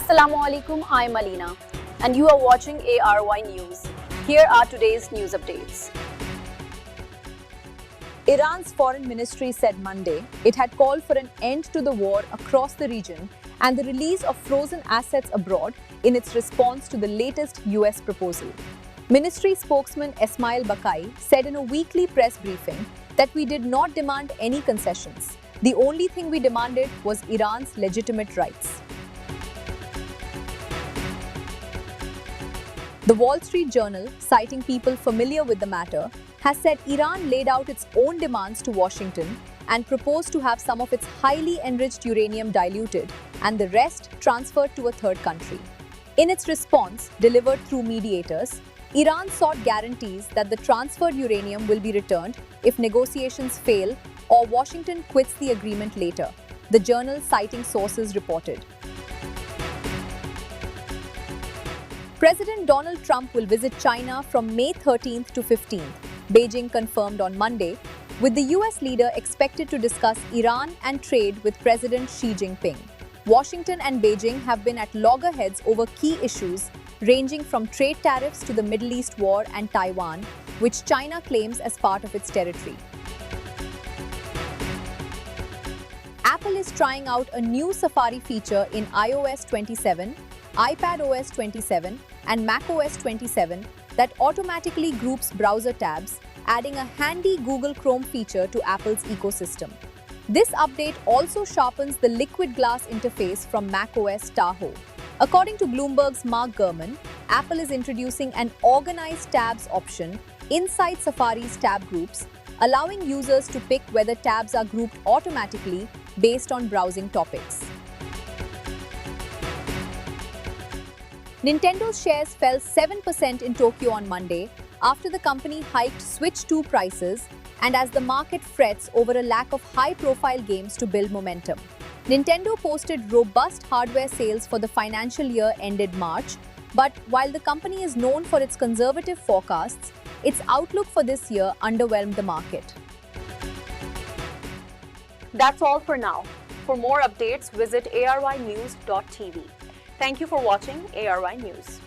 Assalamu alaikum, I'm Alina and you are watching ARY News. Here are today's news updates. Iran's foreign ministry said Monday it had called for an end to the war across the region and the release of frozen assets abroad in its response to the latest US proposal. Ministry spokesman Esmail Bakai said in a weekly press briefing that we did not demand any concessions. The only thing we demanded was Iran's legitimate rights. The Wall Street Journal, citing people familiar with the matter, has said Iran laid out its own demands to Washington and proposed to have some of its highly enriched uranium diluted and the rest transferred to a third country. In its response, delivered through mediators, Iran sought guarantees that the transferred uranium will be returned if negotiations fail or Washington quits the agreement later, the journal citing sources reported. President Donald Trump will visit China from May 13th to 15th, Beijing confirmed on Monday, with the US leader expected to discuss Iran and trade with President Xi Jinping. Washington and Beijing have been at loggerheads over key issues ranging from trade tariffs to the Middle East war and Taiwan, which China claims as part of its territory. Apple is trying out a new Safari feature in iOS 27, iPadOS 27 and macOS 27 that automatically groups browser tabs, adding a handy Google Chrome feature to Apple's ecosystem. This update also sharpens the liquid glass interface from macOS Tahoe. According to Bloomberg's Mark Gurman, Apple is introducing an organized tabs option inside Safari's tab groups, allowing users to pick whether tabs are grouped automatically based on browsing topics. Nintendo's shares fell 7% in Tokyo on Monday after the company hiked Switch 2 prices and as the market frets over a lack of high-profile games to build momentum. Nintendo posted robust hardware sales for the financial year ended March, but while the company is known for its conservative forecasts, its outlook for this year underwhelmed the market. That's all for now. For more updates, visit arynews.tv. Thank you for watching ARY News.